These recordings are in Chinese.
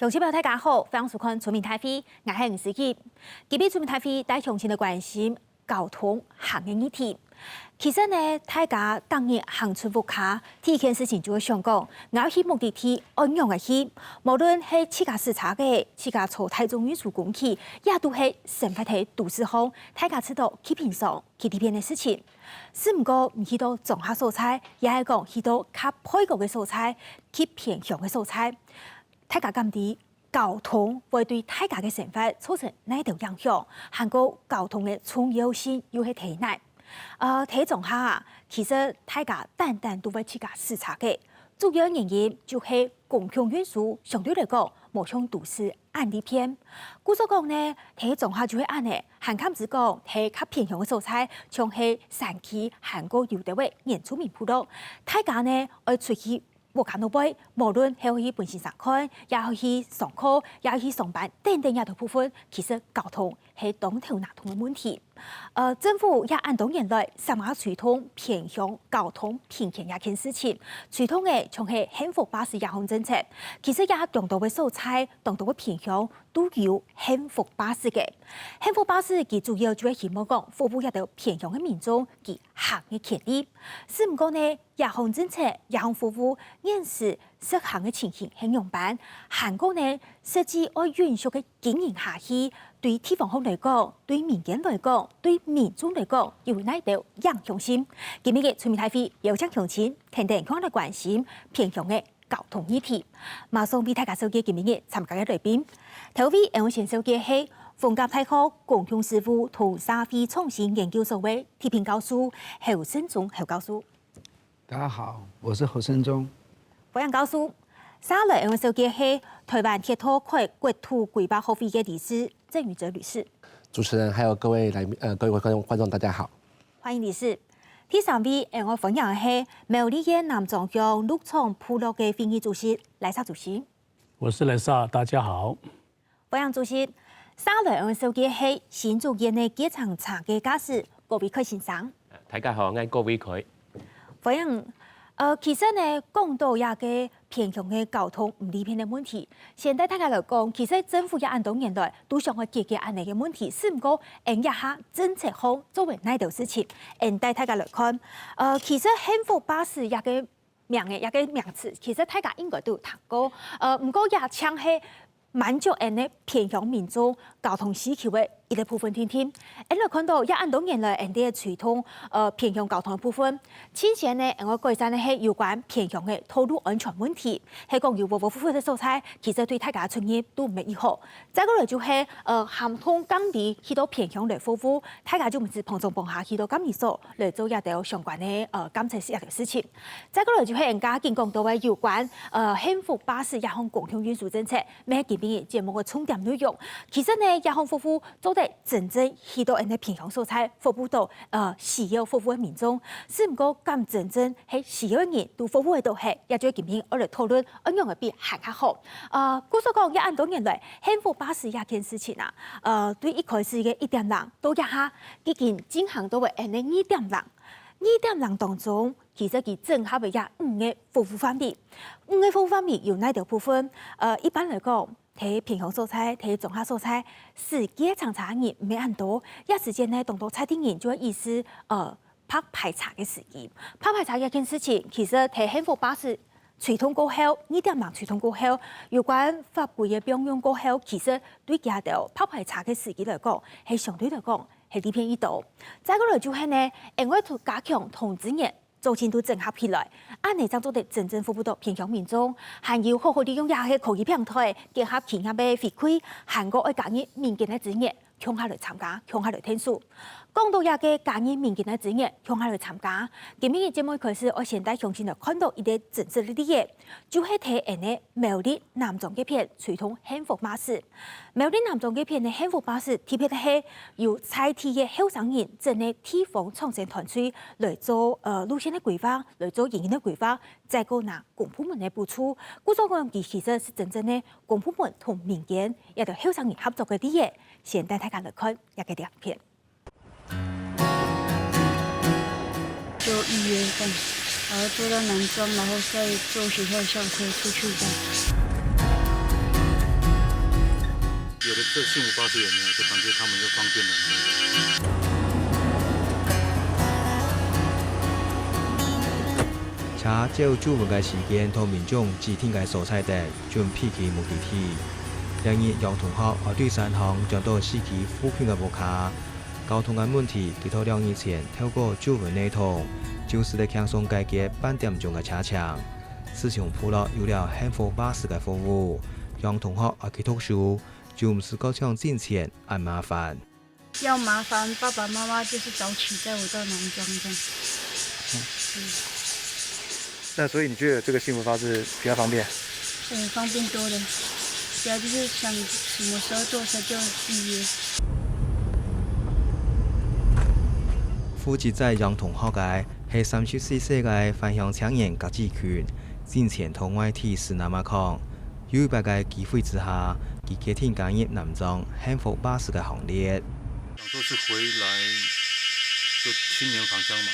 乡亲朋友大家好，欢迎收看《全民大会》，我是吴思琪。今日《全民大会》带乡亲的关心交通行的议题。其实呢，大家当日行出屋卡，第一件事情就会想讲，我去目的地安样的去，无论是自家视察的，自家坐台中运输工具，也都是生活在都市风，大家知道去平常去这边的事情。只不过唔去到综合所在，也系讲去到较配角的所在，去偏向的所在。大家感知交通会对大家的生活造成哪条影响？韩国交通的重要性又是睇哪？睇综合啊，其实大家单单都会自家视察嘅，主要原因就是公共运输相对来讲无像都市按呢偏。故所讲呢，睇综合就会按呢，韩看子讲睇较偏向嘅所在，像是山区韩国有地位原住民部落，大家呢爱出去。我看到背，无论係去本線上看，也去上課，也去上班，等等一條部分，其實交通係當頭拿通嘅問題。政府也按多年來，三亞傳統偏向交通平權一件事情，傳統嘅像係幸福巴士一項政策，其實也當到嘅所在，當到嘅偏向都有幸福巴士嘅。幸福巴士其主要就係希望講服務一條偏向嘅民眾其行嘅權利。只唔過呢，一項政策、一項服務，現時實行嘅情形係樣板。韓國呢，設置愛允許嘅經營下去，對地方方來講，對民間來講，對民眾來講，有哪條影響性？今日嘅全民大會有請鄉親聽聽看嚟關心偏向嘅交通議題。馬上俾大家收見今日嘅參加嘅來賓。頭位我先收嘅係逢甲大學公共事務同社會創新研究所嘅特聘教授侯勝忠侯教授。大家好，我是侯勝忠。歡迎教授。下來我收嘅係台灣鐵道區國土規劃學會嘅理事鄭宇哲律師。主持人還有各位觀眾，大家好。歡迎律師。第三位我分享嘅係苗栗縣南莊鄉鹿廠部落嘅會議主席賴沙主席。我是賴沙，大家好。歡迎主席。下來我收嘅係新竹縣嘅機場查嘅駕駛郭偉凱先生。大家好，我係郭偉凱。歡迎。其實呢，講到一個偏向嘅交通唔利便嘅問題，現在大家來講，其實政府也按多年來都想去解決安尼嘅問題，只不過一下政策上作為哪條事情，帶大家來看。其實幸福巴士一個名詞，其實大家應該都有聽過。唔過也像係滿足人嘅偏向民眾交通需求嘅一個部分聽聽。你看到也按多年來人哋嘅傳統偏向交通嘅部分，之前呢，我改善咧係有關偏向嘅道路安全問題，係講有無符合嘅所在，其實對大家嘅專業都唔係好。再過來就係含通港地去到偏向嚟服務，大家就唔是碰上碰下去到監理所嚟做一條相關嘅監測一條事情。再過來就係人家見講到嘅有關幸福巴士一項共同運輸政策，咩見邊節目嘅重點內容，其實呢一項服務做得真正去到人哋偏向所在，服務到需要服務嘅民眾，只唔過咁真正係需要嘅人都服務到係，也就見邊我哋討論一樣嘅比行較好。故所講一按多年來幸福巴士一件事情啊，對一開始嘅1.0到一下已經進行到嘅人哋2.0當中，其實佢整合嘅也5個服務方面，5個服務方面有哪條部分？一般來講。睇偏向所在，睇綜合所在，時間長查人唔係很多，一時間呢，當到測定人就會意思拍排查嘅時間，拍排查一件事情，其實睇幸福巴士傳統過後，2.0傳統過後，有關法規嘅變用過後，其實對家條拍排查嘅時間嚟講，係相對嚟講係利便易到。再過來就係呢，我要加強同志業。做前都整合起來，按呢張做得真正服務到偏向民眾，還要好好利用也係科技平台結合其他嘅回饋，韓國愛介意民間嘅專業，向下來參加，向下來聽數。講到也嘅介意民間嘅專業，向下來參加。今日嘅節目開始，我先帶鄉親來看到一啲真實嘅嘢，就係睇人嘅苗栗南莊嘅片傳統幸福巴士。苗栗南莊嘅片嘅幸福巴士，特別係由在地嘅後生人，整個地方創新團隊來做路線嘅規劃，來做營運嘅規劃，再個拿公部門嘅補助。故所講其實是真正嘅公部門同民間一條後生人合作嘅啲嘢。先帶大家來看一個影片。就1月份，然後坐到南莊，然後再坐學校校車出去這樣。觉得这幸福巴士有没有，就感觉他们就方便了。車照主文嘅時間同民眾指定嘅所在地準備其目的地。兩日讓同學喺對山行將到市區附近嘅屋卡，交通嘅問題佢到2日前透過主文內通，就是嚟輕鬆解決半點鐘嘅車長。自從鋪落有了幸福巴士嘅服務，讓同學喺去讀書就唔是嗰像之前咁麻煩。要麻煩爸爸媽媽就是早起載我到南莊這樣。那所以你覺得這個幸福巴士比較方便？方便多了，主要就是想什麼時候坐車就預約。負責在讓同學嘅係34歲嘅返鄉青年郭志權，之前同外地是那麼抗，有百個機會之下，佢決定加入南莊幸福巴士嘅行列。想說是回來就青年返鄉嘛，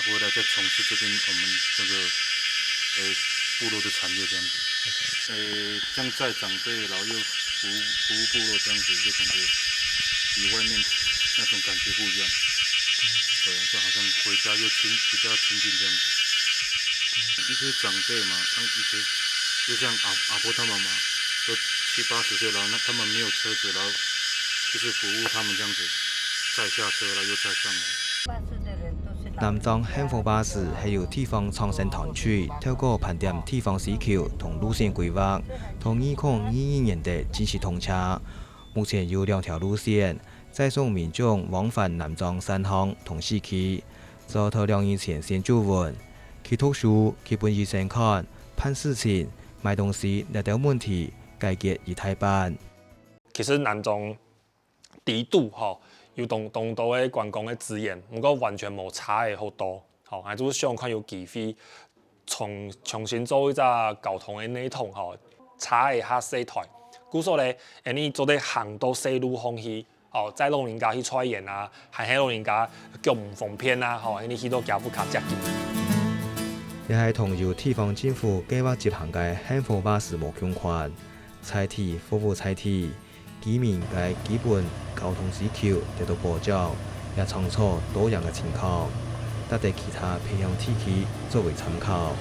回來再從事這邊我們這個部落的產業這樣子。像載長輩，然後又服務部落這樣子，就感覺比外面那種感覺不一樣。對，就好像回家又比較親近這樣子。一些長輩嘛，以前就像阿婆他們嘛，都70、80歲，然後他們沒有車子，然後就是服務他們這樣子，再下車，然後又再上來。南莊幸福巴士係由地方創生團區透過盤點地方市橋同路線規劃，同2022年底正式通車。目前有2條路線，載送民眾往返南莊山鄉同市區。早頭2日前先做完，去讀書、去本醫生看、辦事情、買東西那條問題解決一大半。其實南莊地度有當多嘅觀光嘅資源，不過完全冇差嘅好多。我就是想看有機會重新做一個交通嘅內統，差嘅較細台。故說咧，你做啲行到細路風去，載老人家去採鹽啊，還係老人家腳唔方便啊，你去到腳步較接近。亦係同由地方政府計劃執行嘅幸福巴士無相關，採體服務採體。居民嘅基本交通需求得到保障，也參考多樣嘅情況，得對其他偏鄉地區作為參考。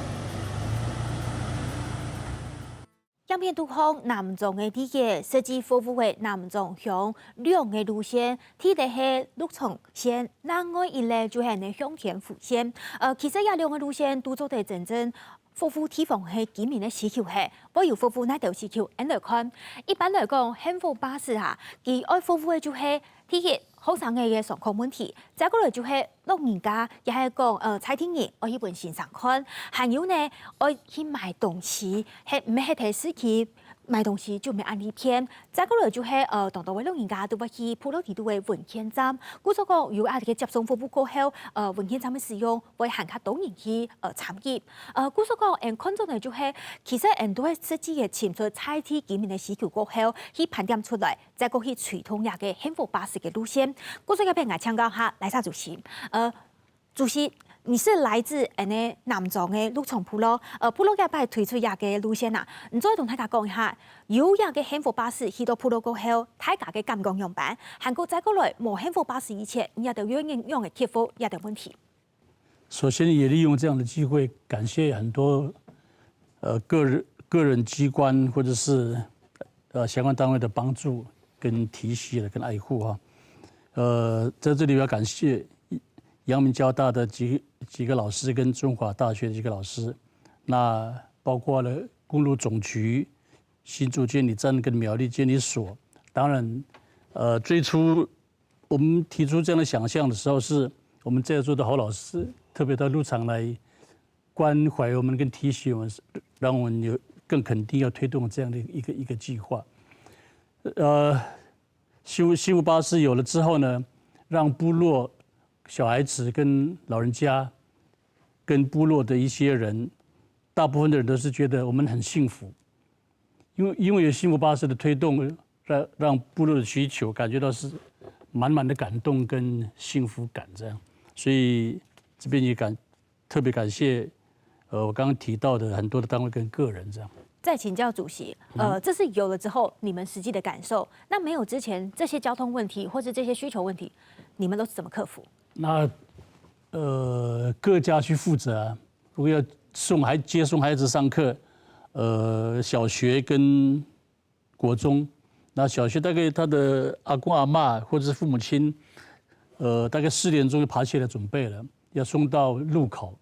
影片都向南莊嘅地界設計服務嘅南莊鄉2個路線，第一係鹿松線，另外一個就係向田府線。其實呢2個路線都做得真正服務地方係居民嘅需求係，不如服務哪條需求？嚟看，一般來講，幸福巴士佢愛服務嘅就係第一，學生嘅上課問題；再過來就係老人家，也係講採聽人愛去本線上看，還有呢愛去買東西，係唔係睇司機買東西就沒按呢片。再過來就係當多位老人家都會去普羅地度嘅文獻站，故所講有嘅接送服務過後，文獻站嘅使用會限較多人去參與。故所講看中嘅就係其實都係實際嘅潛在採體居民嘅需求過後，去盤點出來，再過去隨通下嘅幸福巴士嘅路線。故所要俾我請教下來沙主席，主席。你是來自南莊嘅鹿松部落，部落嘅擺推出亞嘅路線啊，你再同大家講一下，有亞嘅幸福巴士去到部落過後，大家嘅感覺樣板，韓國再過來冇幸福巴士以前，你有點樣嘅克服亞嘅問題。首先也利用這樣的機會，感謝很多個人機關或者是相關單位的幫助跟提攜跟愛護啊，在這裡要感謝陽明交大的幾個老師跟中華大學的幾個老師，那包括了公路總局、新竹監理站跟苗栗監理所。當然，最初我們提出這樣的想象的時候，是我們在座的好老師特別到路場來關懷我們跟提醒我們，讓我們有更肯定要推動這樣的一個計劃。幸福巴士有了之後呢，讓部落小孩子跟老人家，跟部落的一些人，大部分的人都是覺得我們很幸福，因為有幸福巴士的推動，讓部落的需求感覺到是滿滿的感動跟幸福感這樣，所以這邊也特別感謝，我剛剛提到的很多的單位跟個人這樣。再请教主席，这是有了之后你们实际的感受，那没有之前这些交通问题或是这些需求问题，你们都是怎么克服？那各家去负责啊，如果要接送孩子上课，小学跟国中，那小学大概他的阿公阿嬷或者是父母亲，大概4点钟就爬起来准备了，要送到路口。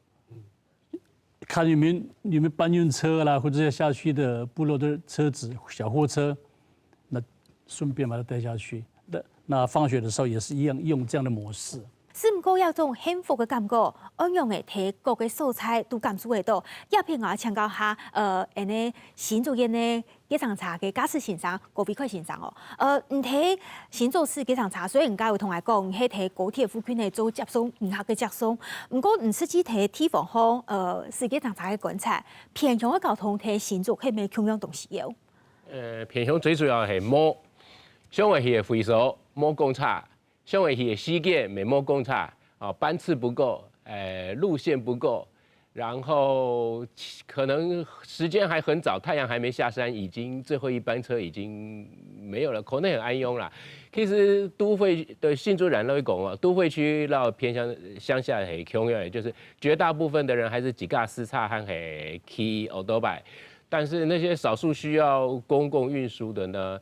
看你们搬运车啦，或者要下去的部落的车子、小货车，那顺便把它带下去。那放学的时候也是一样用这样的模式。是唔过要种幸福嘅感觉，安用嘅摕各个素材都感受得到。叶片我请教下，安尼新竹县呢机场茶嘅驾驶先生郭伟奎先生哦，唔睇新竹市机场茶，所以人家会同我讲，係睇高铁附近嚟做接送，唔客嘅接送。唔过唔司機睇地方方，市機場茶嘅觀察，偏向嘅交通睇新竹係咪同樣同時有？偏向最主要係摸，上回去嘅回收摸公差，上回去嘅西建沒摸公差，班次不夠，路線不夠。然後可能時間還很早，太陽還沒下山，已經最後一班車已經沒有了，可能很安擁啦。其實都會的新竹人都會講啊，都會區到偏鄉下係窮嘅，就是絕大部分的人還是自駕私叉和係騎歐多拜，但是那些少數需要公共運輸的呢，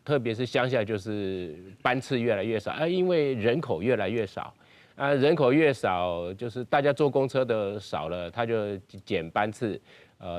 特別是鄉下就是班次越來越少，因為人口越來越少。人口越少，就是大家坐公車的少了，他就減班次。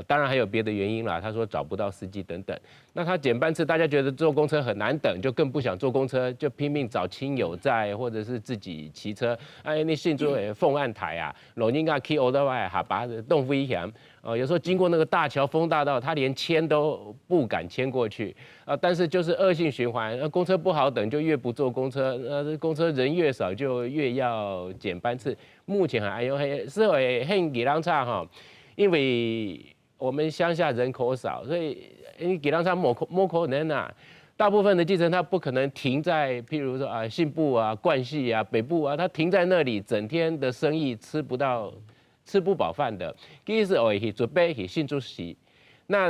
當然還有別的原因啦，他說找不到司機等等。那他減班次，大家覺得坐公車很難等，就更不想坐公車，就拼命找親友載，或者是自己騎車。你信州鳳岸台啊，老人家去歐德外下巴動危險。有時候經過那個大橋豐大道，他連牽都不敢牽過去。但是就是惡性循環，公車不好等，就越不坐公車。公車人越少，就越要減班次。目前還有是很給人差哈，因為我們鄉下人口少，所以你給人差冇可能啊。大部分的計程它不可能停在，譬如說信部啊、冠系啊、北部啊，它停在那裡，整天的生意吃不飽飯的。其實我去準備去信主席，那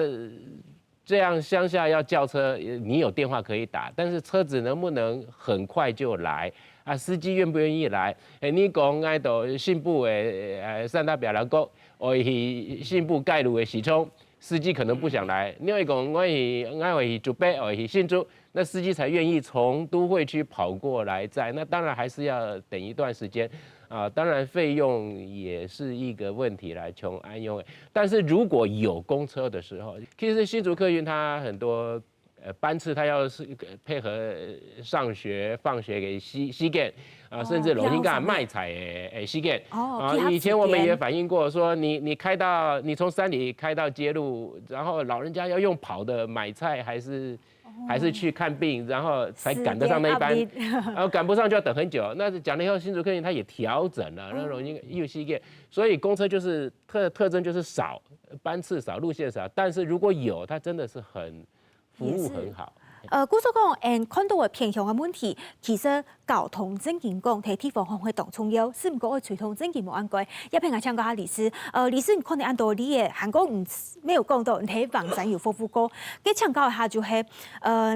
這樣鄉下要叫車，你有電話可以打，但是車子能不能很快就來？司機願不願意來？你講愛到信部的三大表人國，我去信部蓋路的時鐘，司機可能不想來。你會講我去準備，我去信主，那司機才願意從都會區跑過來載。那當然還是要等一段時間。當然費用也是一個問題來從安用。但是如果有公車的時候，其實新竹客運它很多班次，它要是配合上學放學給西建甚至老人家賣菜西建以前我們也反映過，說你從山裡開到街路，然後老人家要用跑的買菜還是去看病，然後才趕得上那一班，然後趕不上就要等很久。那講了以後，新竹客運它也調整了，那種又西建，所以公車就是特徵就是少，班次少，路線少。但是如果有，它真的是服務很好。故所講，看到嘅偏向嘅問題，其實交通正經講，睇地方會當重要，是唔過去隨同正經冇按規。一平我請教下李師，李師，你可能按道理嘅韓國沒有講到，你睇房山有豐富過。嘅請教一下就係，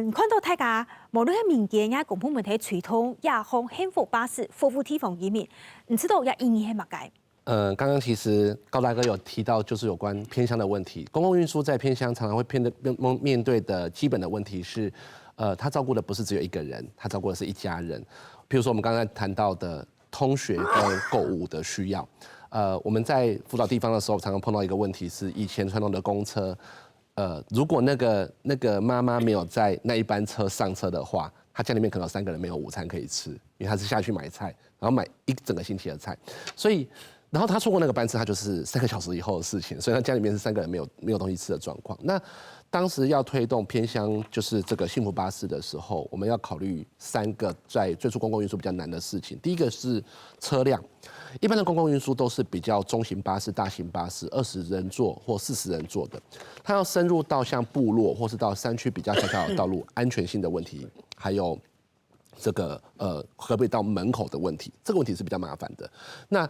你看到大家無論係民間也公部門睇隨同也向幸福巴士服務地方居民，唔知道也意義係乜嘢？剛剛其實高大哥有提到，就是有關偏鄉的問題。公共運輸在偏鄉常常會面對的基本的問題是，他照顧的不是只有一個人，他照顧的是一家人。譬如說我們剛才談到的通學跟購物的需要，我們在輔導地方的時候，常常碰到一個問題是，以前傳統的公車，如果那個媽媽沒有在那一班車上車的話，她家裡面可能有3個人沒有午餐可以吃，因為她是下去買菜，然後買一整個星期的菜，所以。然後他錯過那個班次，他就是3個小時以後的事情，所以他家裡面是3個人沒有東西吃的狀況。那當時要推動偏鄉就是這個幸福巴士的時候，我們要考慮3個在最初公共運輸比較難的事情。第一個是車輛，一般的公共運輸都是比較中型巴士、大型巴士，20人座或40人座的。它要深入到像部落或是到山區比較狹小的道路，安全性的問題，還有這個可不可以到門口的問題，這個問題是比較麻煩的。那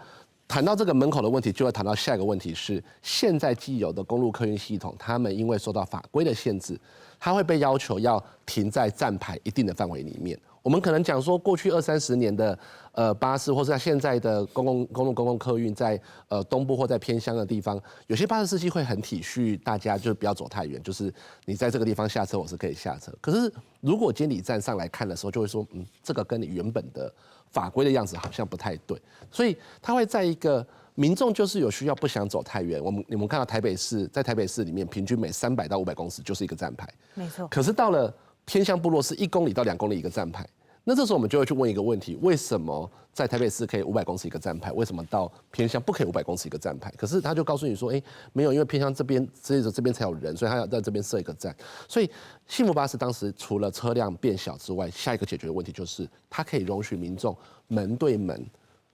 谈到这个门口的问题，就会谈到下一个问题是，现在既有的公路客运系统，他们因为受到法规的限制，它会被要求要停在站牌一定的范围里面。我们可能讲说，过去20-30年的巴士，或是在现在的公共客运，在东部或在偏乡的地方，有些巴士司机会很体恤大家，就是不要走太远，就是你在这个地方下车，我是可以下车。可是如果监理站上来看的时候，就会说，这个跟你原本的法规的样子好像不太对，所以他会在一个民众就是有需要不想走太远。你们看到台北市，在台北市里面，平均每300到500公尺就是一个站牌，没错。可是到了偏乡部落是1公里到2公里一个站牌。那这时候我们就会去问一个问题：为什么在台北市可以500公尺一个站牌，为什么到偏乡不可以500公尺一个站牌？可是他就告诉你说，没有，因为偏乡这边才有人，所以他要在这边设一个站。所以幸福巴士当时除了车辆变小之外，下一个解决的问题就是它可以容许民众门对门。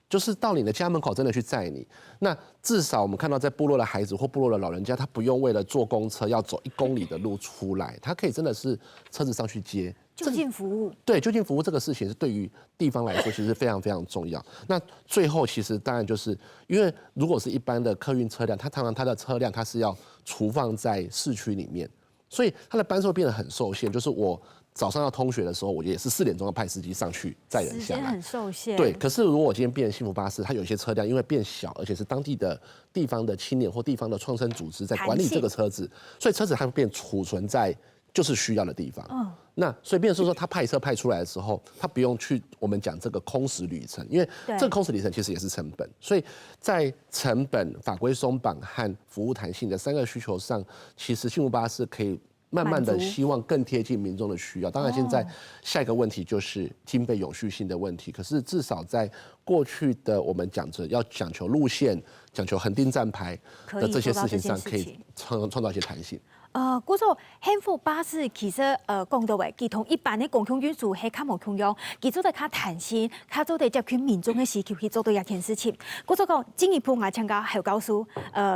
就是到你的家门口真的去载你，那至少我们看到在部落的孩子或部落的老人家，他不用为了坐公车要走1公里的路出来，他可以真的是车子上去接。就近服务，对，就近服务这个事情是对于地方来说其实非常非常重要。那最后其实当然就是因为如果是一般的客运车辆，它常常它的车辆它是要储放在市区里面，所以它的班次会变得很受限。就是我早上要通学的时候，我也是4点钟要派司机上去载人下来，时间很受限。对，可是如果我今天变成幸福巴士，它有一些车辆因为变小，而且是当地方的青年或地方的创生组织在管理这个车子，所以车子它会变储存在就是需要的地方。那所以变成说，他派车派出来的时候，他不用去我们讲这个空时旅程，因为这个空时旅程其实也是成本。所以在成本、法规松绑和服务弹性的3个需求上，其实幸福巴士可以慢慢的希望更贴近民众的需要。当然，现在下一个问题就是经费永续性的问题。可是至少在过去的我们讲着要讲求路线、讲求恒定站牌的这些事情上，可以创造一些弹性。嗰個幸福巴士其實講到話，佢同一般嘅公共運輸係較無共樣，佢做得較彈性，較做得接近民眾嘅需求去做到一件事情。嗰個講進一步我請教侯教授，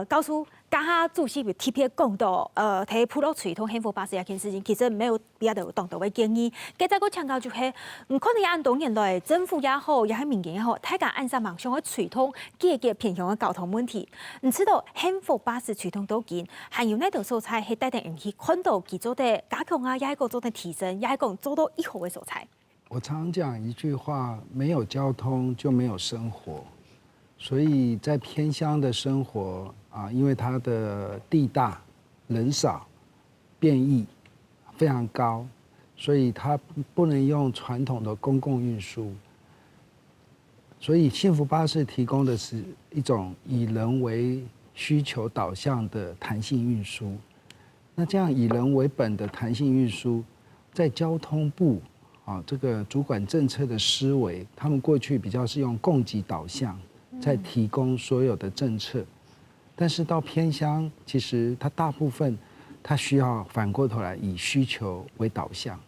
教授家下主席特別講到，睇普落傳統幸福巴士一件事情，其實沒有比較有當到嘅建議。接着個請教就係，唔可能按當年來政府也好，也係民間也好，大家按晒網上嘅傳統解決偏向嘅交通問題。唔知道幸福巴士傳統到見，還有呢度素材係帶定人去看到佢做的加強啊，也係個做的提升，也係講做到以後嘅素材。我常講一句話：沒有交通就沒有生活。所以在偏鄉的生活啊，因為它的地大、人少、變異非常高，所以它不能用傳統的公共運輸。所以幸福巴士提供的是一種以人為需求導向的彈性運輸。那這樣以人為本的彈性運輸，在交通部啊這個主管政策的思維，他們過去比較是用供給導向。在提供所有的政策，但是到偏鄉，其實它大部分，它需要反過頭來以需求為導向。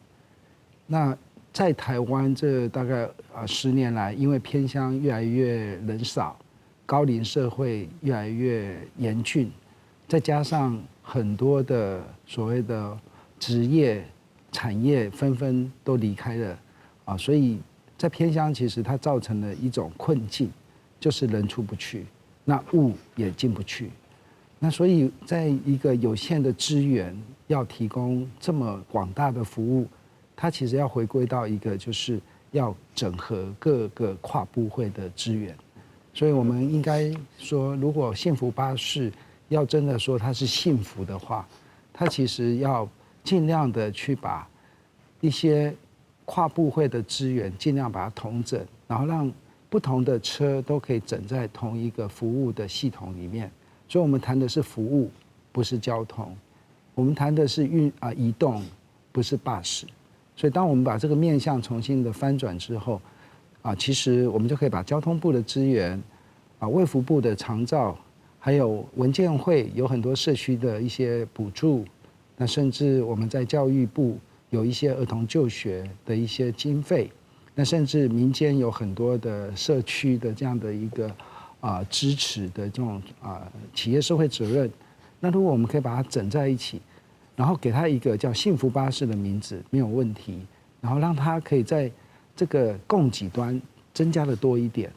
那在台灣這大概10年來，因為偏鄉越來越人少，高齡社會越來越嚴峻，再加上很多的所謂的職業產業紛紛都離開了啊，所以在偏鄉其實它造成了一種困境。就是人出不去，那物也進不去，那所以在一個有限的資源要提供這麼廣大的服務，它其實要回歸到一個就是要整合各個跨部會的資源，所以我們應該說，如果幸福巴士要真的說它是幸福的話，它其實要盡量的去把一些跨部會的資源盡量把它統整，然後讓不同的車都可以整在同一個服務的系統裡面，所以我們談的是服務，不是交通。我們談的是移動，不是巴士。所以當我們把這個面向重新的翻轉之後，其實我們就可以把交通部的資源，衛福部的長照，還有文建會有很多社區的一些補助，那甚至我們在教育部有一些兒童就學的一些經費。那甚至民間有很多的社區的這樣的一個支持的這種企業社會責任，那如果我們可以把它整在一起，然後給它一個叫幸福巴士的名字沒有問題，然後讓它可以在這個供給端增加的多一點，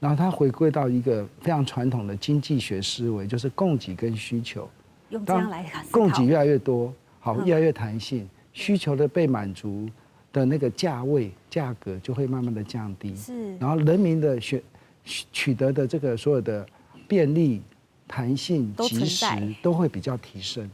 然后它回归到一个非常传统的经济学思维，就是供给跟需求。用这样来思考。供给越来越多，好，越来越弹性，需求的被满足的那个价格就会慢慢的降低。是。然后人民的取得的这个所有的便利、弹性、及时都会比较提升。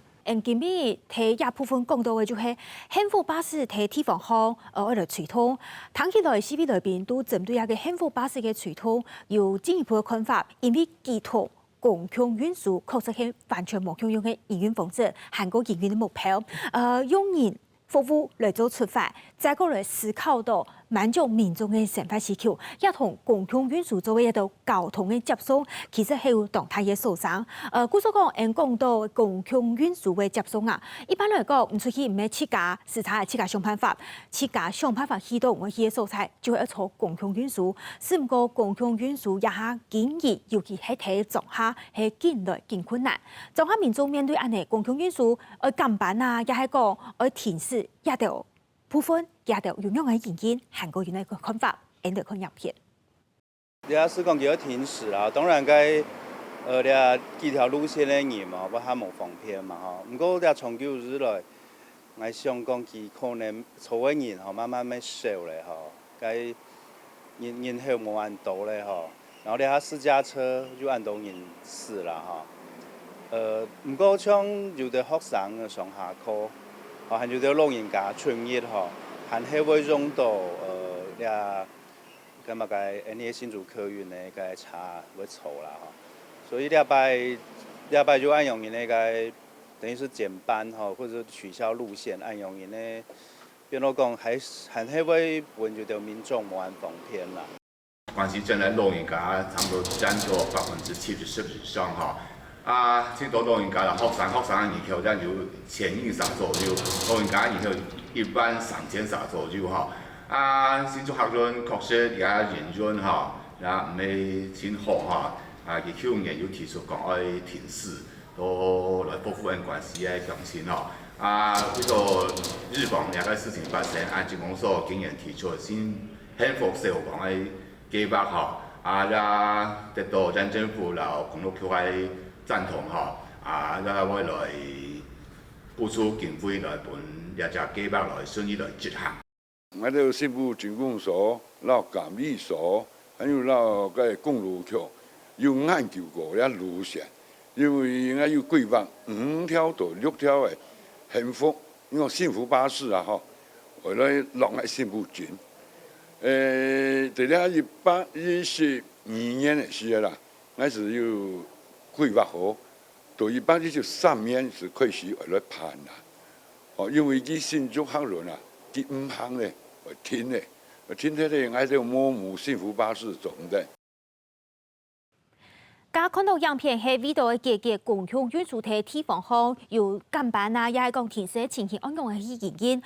今日提一部分讲到的就是幸福巴士提地方方为了truyền通，談起來 CB 裏邊都針對一個幸福巴士嘅傳通有進一步嘅看法，因為寄託共享運輸確實係完全冇共用嘅營運方式，韓國營運嘅目標，用人服務嚟做出發，再過來思考到滿足民眾嘅生活需求，也同共享運輸作為一道交通嘅接送，其實係有動態嘅受傷。故所講，講到共享運輸嘅接送啊，一般來講，唔出去唔係自家視察，自家想辦法，自家想辦法去到我去嘅所在，就會坐共享運輸。只唔過共享運輸一下建議，尤其係睇狀下係見來見困難。狀下民眾面對安尼共享運輸，減班啊，也係講停駛，也就部分也就用用嘅原因，韓國人嘅看法，演得看影片。你啊，施工叫停駛啦，當然該你啊幾條路線嘅人嘛，不較冇方便嘛吼。不過你啊長久以來，我想講佢可能坐嘅人吼慢慢咪少咧吼，該人口冇按多咧吼。然後你啊私家車就按到人少啦吼。不過像有啲學生上下課。還有啲老人家春節嗬，還係會用到呀，咁啊個呢新竹客運呢個車會湊啦嗬，所以禮拜就按用呢個等於是減班嗬，或者取消路線按用呢，變到講還係會揾住條民眾冇按方便啦。關係真係老人家差唔多佔咗70%以上嗬。很多老人家啦，學生人口真有1000以上左右，老人家人口一般3300左右哈。新竹學院確實也人員哈，也唔係很好哈。佢去年有提出講愛停駛，都來保護人關係嘅強性哈。呢個日本兩個事情發生，安全公所竟然提出新幸福社會講嘅計劃哈。也得到咱政府啦，公路局嘅贊同嚇，然後我來付出經費來本一隻計劃來順利來執行。我哋幸福警公所、到監理所，還有到個公路局有研究過一路線，因為我有規劃5條到6條嘅幸福巴士啊嗬，為咗落喺幸福郡。在咧1812年嘅時候啦，我是有規劃好，到119上面是開始為咗攀啦。因為佢新竹客運啊，佢5行咧，停咧，停喺咧，我就冇幸福巴士總的。家看到影片係вид到嘅嘅共享運輸體地方方有減班啊，也係講停駛情形，按講係原因。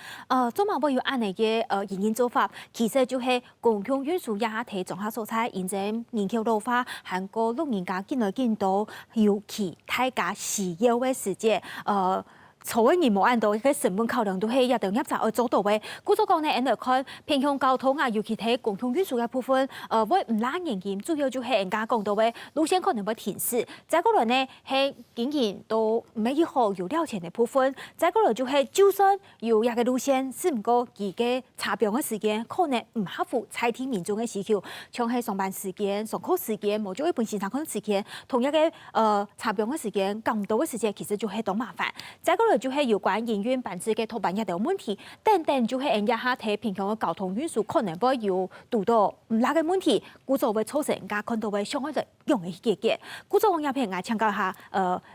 做嘛會有安尼嘅原因做法，其實就係共享運輸也體狀下所在，現在人口老化，韓國老人家見來見到，尤其大家需要嘅時節，坐嘅人冇按到，佢成本考量都係一定一扎去做到嘅。故所講呢，人哋看偏向交通啊，尤其睇共享運輸嘅部分，會唔拉人員，主要就係人家講到嘅路線可能會停駛。再過來呢，係竟然都唔係以後有了錢嘅部分。再過來就係，就算有一個路線，只唔過佢嘅查標嘅時間可能唔合乎採聽民眾嘅需求，像係上班時間、上課時間，冇咗一般線上課時間，同一個查標嘅時間、咁多嘅時間，其實就係當麻煩。再過來就係有關營運辦事嘅托辦一條問題，等就係人家下睇平常嘅交通運輸可能會有遇到唔拉嘅問題，故作會造成人家看到嘅相關嘅用嘅結果。故作我也譬如我請教下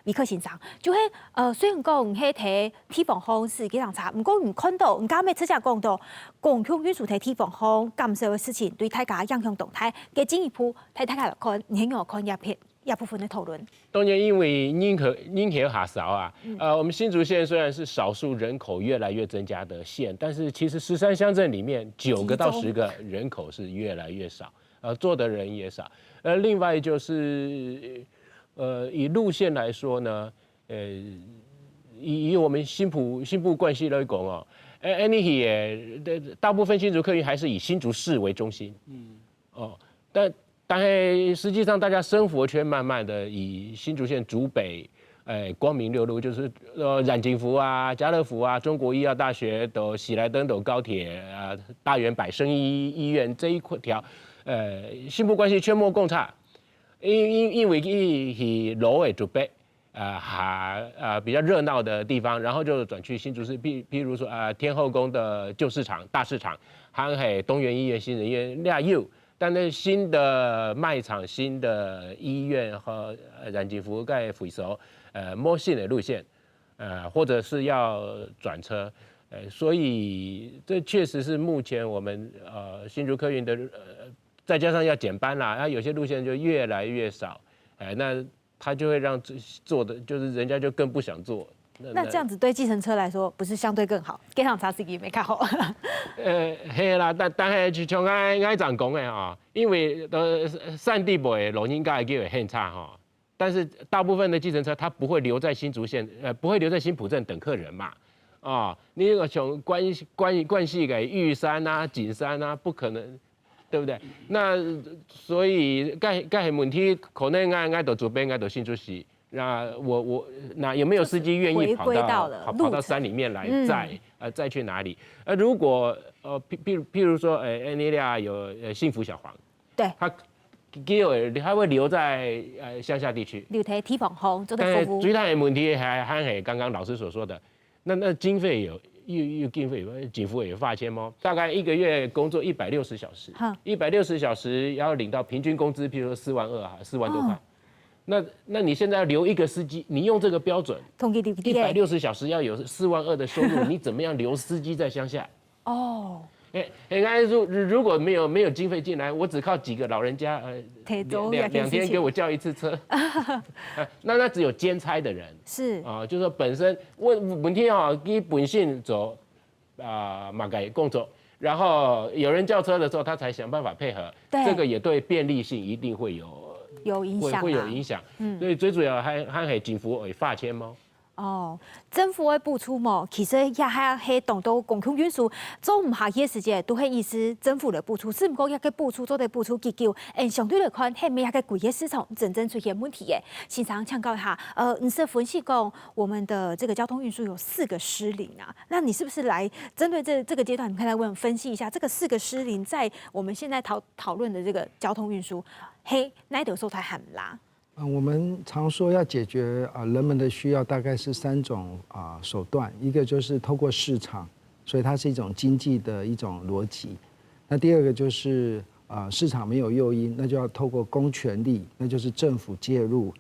李克先生，就係雖然講係睇地方方司機上查，唔過唔看到，唔加咩直接講到共享運輸睇地方方減少嘅事情對大家影響動態嘅進一步睇大家來看，你喺我看一部分的討論。當然，因為人口下少啊，我們新竹縣雖然是少數人口越來越增加的縣，但是其實13鄉鎮裡面9個到10個人口是越來越少，做的人也少。另外就是以路線來說呢，以我們新埔關係來講哦，大部分新竹客運還是以新竹市為中心，但但是实际上大家生活圈慢慢的以新竹县竹北。光明六路就是染景福啊、家乐福啊、中国医药大学的喜来登的高铁啊、大圆百生医院这一条，新埔关系圈末共差，因为以楼的竹北比较热闹的地方，然后就转去新竹市，譬如说天后宫的旧市场、大市场，还有东园医院、新人医院那有。但那新的卖场、新的医院和染景福盖回收，摸线的路线，或者是要转车，所以这确实是目前我们新竹客运的，再加上要减班啦，有些路线就越来越少，那它就会让做的就是人家就更不想做。那这样子对计程车来说，不是相对更好？给上查司机没看好。係啦，但係像啱啱講嘅哈，因為散地部路應該叫很差哈，但是大部分的計程車它不會留在新竹縣，不會留在新埔鎮等客人嘛，你那個從關系給玉山啊、景山啊，不可能，對不對？那所以該問題可能啱到左邊，啱到新竹市。那有没有司机愿意跑到山里面来再去哪里？如果譬如说你俩有幸福小黄，对，他会留在乡下地区，留在地方好做的服务。最大的问题还刚刚老师所说的，那经费有经费警府也发钱吗？大概1个月工作160小时，160小时要领到平均工资，譬如说4万2哈，4万多块。那你现在要留一个司机，你用这个标准，160小时要有4万2的收入，你怎么样留司机在乡下？哦，如果没有经费进来，我只靠几个老人家，2天给我叫1次车，那只有兼差的人是就是说本身问题你本性走马改工作，然后有人叫车的时候，他才想办法配合，这个也对便利性一定会有影响，会有影响。所以最主要还係政府會發錢嗎？政府的付出嘛，其實也係當到公共運輸做唔下去嘅時節，都係意思政府的付出，只不過一個付出做的付出結構，相對來看係咪一個貴嘅市場真正出現問題嘅？先生請教一下，你是分析講我們的這個交通運輸有4個失靈啊，那你是不是來針對這個階段，你可以來為我們分析一下，這個4個失靈在我們現在討論的這個交通運輸，哪條數才喊啦？我们常说要解决人们的需要，大概是3种手段。一个就是透过市场，所以它是一种经济的一种逻辑。那第二个就是市场没有诱因，那就要透过公权力，那就是政府介入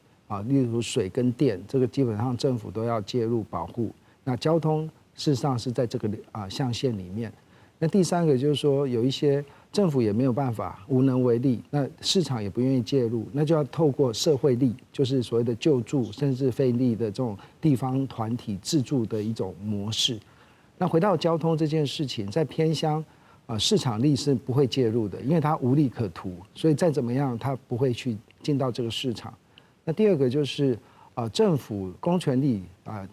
例如水跟电，这个基本上政府都要介入保护。那交通事实上是在这个象限里面。那第3个就是说有一些政府也没有办法，无能为力，那市场也不愿意介入，那就要透过社会力，就是所谓的救助甚至非利的这种地方团体自助的一种模式。那回到交通这件事情，在偏乡市场力是不会介入的，因为它无利可图，所以再怎么样它不会去进到这个市场。那第2个就是政府公权力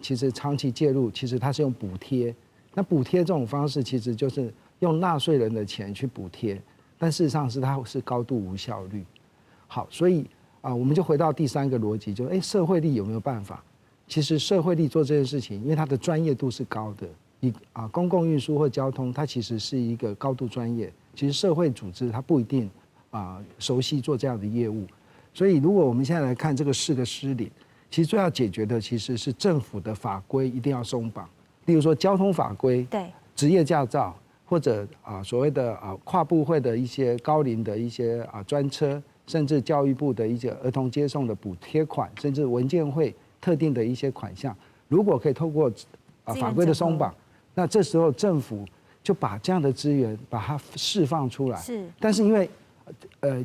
其实长期介入，其实它是用补贴。那补贴这种方式其实就是用纳税人的钱去补贴，但事实上它是高度无效率。好，所以我们就回到第3个逻辑，就是社会力有没有办法？其实社会力做这件事情，因为它的专业度是高的，公共运输或交通，它其实是一个高度专业。其实社会组织它不一定熟悉做这样的业务，所以如果我们现在来看这个4个失灵，其实最要解决的其实是政府的法规一定要松绑。例如说交通法规、职业驾照，或者所谓的跨部会的一些高龄的一些专车，甚至教育部的一些儿童接送的补贴款，甚至文件会特定的一些款项，如果可以透过法规的松绑，那这时候政府就把这样的资源把它释放出来。但是因为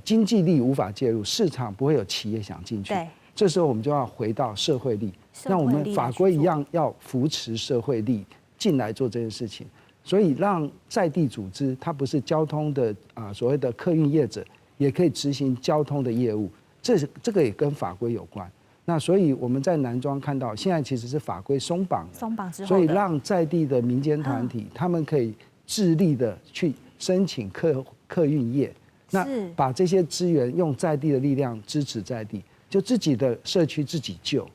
经济力无法介入，市场不会有企业想进去。这时候我们就要回到社会力，那我们法规一样要扶持社会力进来做这件事情，所以让在地组织，它不是交通的所谓的客运业者，也可以执行交通的业务，这个也跟法规有关。那所以我们在南庄看到，现在其实是法规松绑之后，所以让在地的民间团体，他们可以致力的去申请客运业。那把这些资源用在地的力量支持在地，就自己的社区自己救，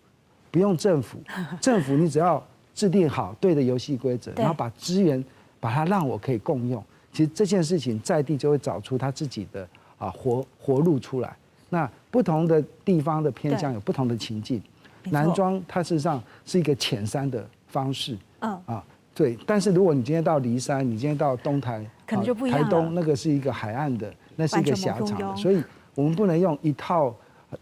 不用政府。政府你只要制定好对的游戏规则，然后把资源把它让我可以共用。其实这件事情在地就会找出他自己的活路出来。那不同的地方的偏乡有不同的情境，南庄它事实上是一个浅山的方式，对。但是如果你今天到梨山，你今天到东台，可能就不一样了。台东那个是一个海岸的，那是一个狭长的，所以我们不能用一套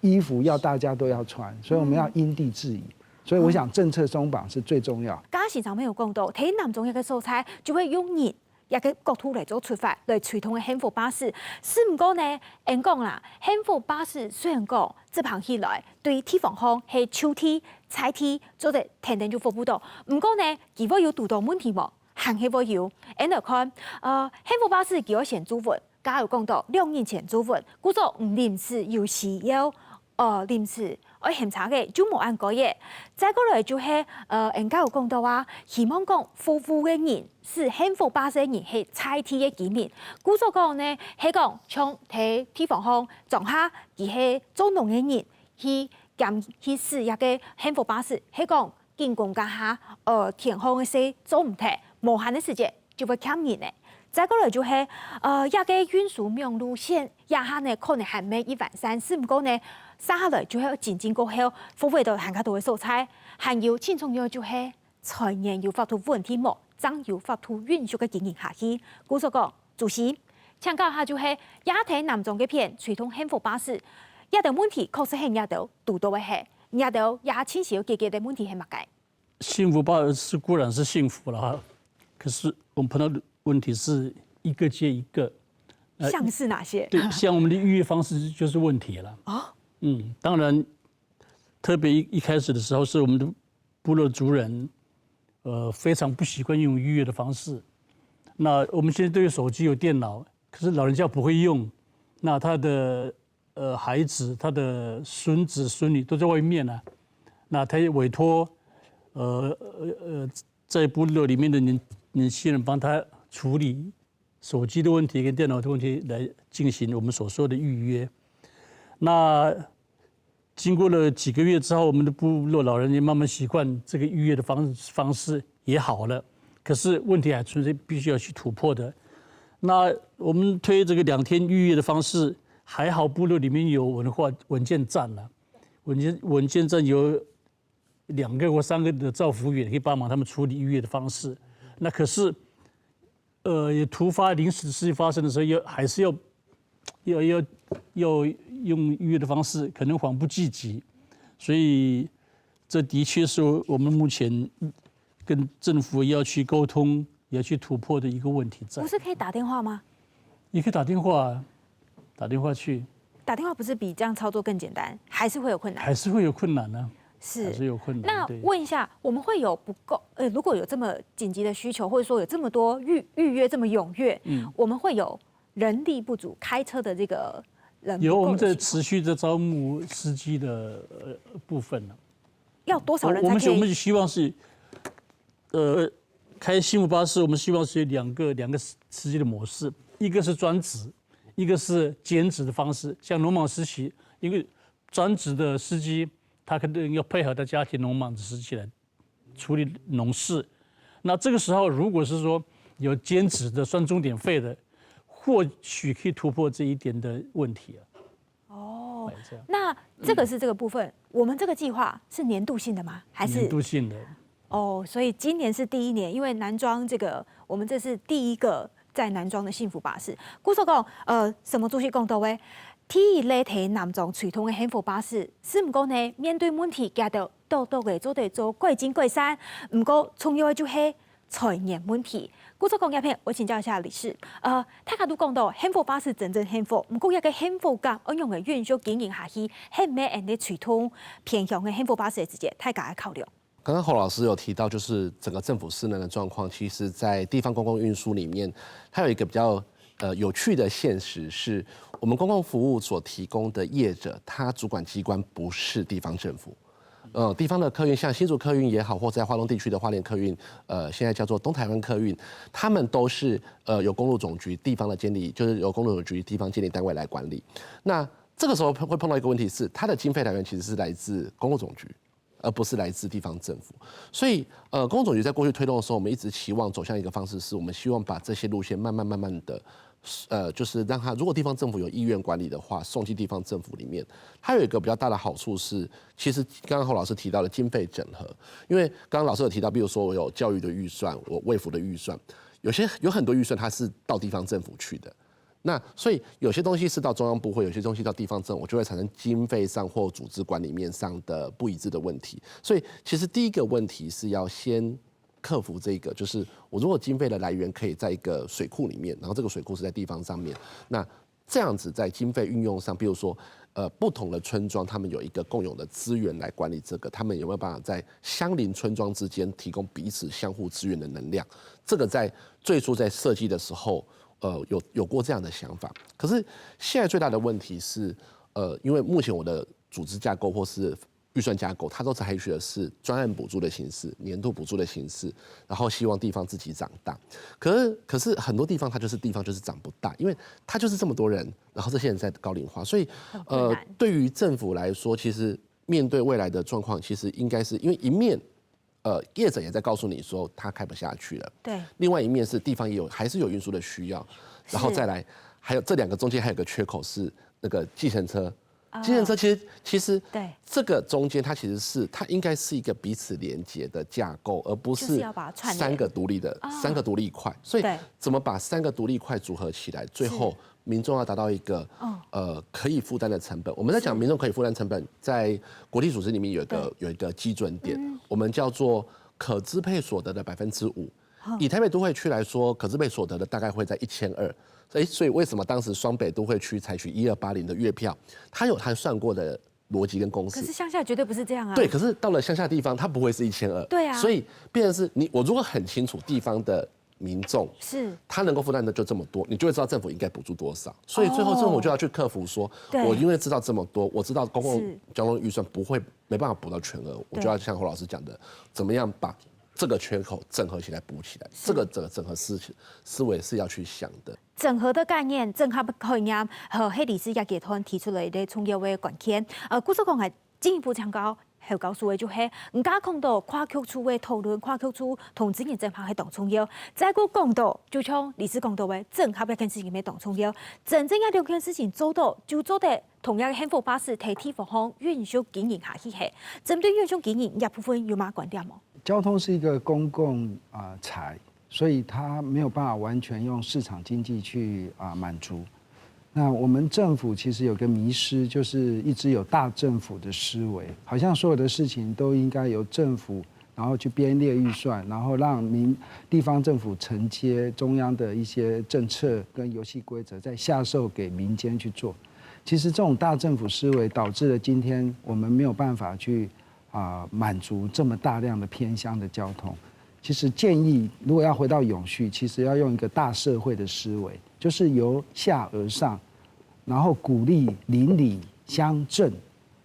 衣服要大家都要穿，所以我们要因地制宜。所以我想政策松绑是最重要。刚刚现场没有讲到，睇南中一个素材就会用人。一個國土嚟做出發，嚟傳統嘅幸福巴士。是唔過呢？人講啦，幸福巴士雖然講執行起來對地方方係抽梯、踩梯做得停就服務到，唔過呢，佢會有獨到問題冇，行起會有。人嚟看，幸福巴士佢要先租運，剛有講到2年前租運，故作唔臨時有時要臨時。我檢查嘅就冇按過嘢，再過來就係人家有講到話，希望講服務嘅人是幸福巴士嘅人係踩梯嘅居民。故所講呢係講從喺地方方撞下，而係做農嘅人去使一個幸福巴士，係講見公家下田方嘅事做唔停，無限嘅時間就會欠人嘅。再過來就係一個運輸命路線，一下呢可能還未完善，是唔過呢？生下來就係漸漸過後，服務到行家度嘅素材，還有輕重要就係財源要發到問題冇，爭要發到運輸嘅經營下去。故所講，主席請教下就係一睇南中嘅片，傳統幸福巴士，一條問題確實係一條獨到嘅係，一條也清晰嘅嘅問題係乜嘅？幸福巴士固然是幸福了哈，可是我們碰到的問題是一個接一個。像是哪些？對，像我們的預約方式就是問題了。當然，特別一開始的時候，是我們的部落族人，非常不習慣用預約的方式。那我們現在都有手機、有電腦，可是老人家不會用，那他的孩子、他的孫子、孫女都在外面啊，那他也委託在部落裡面的年輕人幫他處理手機的問題跟電腦的問題，來進行我們所說的預約。那經過了幾個月之後，我們的部落老人也慢慢習慣這個預約的方式也好了。可是問題還存在，必須要去突破的。那我們推這個2天預約的方式，還好部落裡面有文件站了，文件站有2個或3個的照服員可以幫忙他們處理預約的方式。那可是，也突發臨時事情發生的時候，還是要用預約的方式，可能緩不濟急，所以這的確是我們目前跟政府要去溝通、要去突破的一個問題在。不是可以打電話嗎？也可以打電話，打電話去。打電話不是比這樣操作更簡單，還是會有困難？還是會有困難呢？是，還是有困難。那問一下，我們會有不夠？如果有這麼緊急的需求，或者說有這麼多預約這麼踴躍，我們會有人力不足、開車的這個人不夠的情況。有，我們在持續的招募司機的部分呢。要多少人才可以？我們希望是，開幸福巴士，我們希望是有兩個司機的模式，一個是專職，一個是兼職的方式。像農忙時期，一個專職的司機，他可能要配合他家庭農忙的時期來處理農事。那這個時候，如果是說有兼職的算鐘點費的，或許可以突破這一點的問題啊。哦，那這個是這個部分，我們這個計劃是年度性的嗎？還是年度性的？哦，所以今年是第1年，因為南莊這個，我們這是第一個在南莊的幸福巴士。故所講，什麼主席講到嘅？第一類睇南莊傳統嘅幸福巴士，是唔過呢？面對問題，加到多嘅做得做改進改善，唔過重要嘅就係財源問題。故所講一片，我請教一下理事，大家都講到幸福巴士真正幸福，唔過一個幸福感，我用嘅運輸經營下去，係咩人哋傳統偏向嘅幸福巴士之間，大家嘅考量。剛剛侯老師有提到，就是整個政府失能的狀況，其實在地方公共運輸裡面，它有一個比較有趣的現實是，我們公共服務所提供的業者，它主管機關不是地方政府，地方的客运，像新竹客运也好，或者在花东地区的花莲客运，现在叫做东台湾客运，他们都是由公路总局地方的监理，就是由公路总局地方监理单位来管理。那这个时候会碰到一个问题是，它的经费来源其实是来自公路总局，而不是来自地方政府。所以公路总局在过去推动的时候，我们一直期望走向一个方式，是我们希望把这些路线慢慢的。就是让它，如果地方政府有意愿管理的话，送进地方政府里面。它有一个比较大的好处是，其实刚刚侯老师提到的经费整合，因为刚刚老师有提到，比如说我有教育的预算，我卫福的预算，有很多预算它是到地方政府去的。那所以有些东西是到中央部会，有些东西到地方政府，就会产生经费上或组织管理面上的不一致的问题。所以其实第一个问题是要先克服这个，就是我如果经费的来源可以在一个水库里面，然后这个水库是在地方上面，那这样子在经费运用上，比如说不同的村庄，他们有一个共有的资源来管理这个，他们有没有办法在相邻村庄之间提供彼此相互支援的能量？这个在最初在设计的时候，有过这样的想法。可是现在最大的问题是，因为目前我的组织架构或是预算架构，它都采取的是专案补助的形式、年度补助的形式，然后希望地方自己长大。可是很多地方它就是长不大，因为它就是这么多人，然后这些人在高龄化，所以对于政府来说，其实面对未来的状况，其实应该是因为一面业者也在告诉你说他开不下去了，对，另外一面是地方还是有运输的需要，然后再来还有这两个中间还有个缺口是那个计程车。计程车其实对这个中间，它应该是一个彼此连接的架构，而不是三个独立块。所以怎么把3个独立块组合起来，最后民众要达到一个可以负担的成本。我们在讲民众可以负担成本，在国际组织里面有一个基准点，我们叫做可支配所得的5%。以台北都会区来说，可支配所得的大概会在1200。所以为什么当时双北都会区采取1280的月票？它有它算过的逻辑跟公式。可是乡下绝对不是这样啊。对，可是到了乡下地方，它不会是1200。对啊。所以变成是我如果很清楚地方的民众是他能够负担的就这么多，你就会知道政府应该补助多少。所以最后政府就要去克服说，我因为知道这么多，我知道公共交通预算没办法补到全额，我就要像侯老师讲的，怎么样把这个缺口整合起来补起来，这个整合思维是要去想的。整合的概念，正合可以和黑理事也集团提出来的重要的关键。故事讲系进一步强调，后告诉的就是，唔敢看到跨局处的讨论，跨局处同资源整合系当重要。再个讲到，就像理事讲到的，整合一件事情系当重要。真正要两件事情做到，就做得同样的幸福巴士提提方向运输经营下去系。针对运输经营，一部分有嘛观点吗？交通是一个公共财，所以它没有办法完全用市场经济去满足。那我们政府其实有个迷失，就是一直有大政府的思维，好像所有的事情都应该由政府，然后去编列预算，然后让地方政府承接中央的一些政策跟游戏规则，再下授给民间去做。其实这种大政府思维导致了今天我们没有办法去满足这么大量的偏乡的交通。其实建议，如果要回到永续，其实要用一个大社会的思维，就是由下而上，然后鼓励邻里乡镇，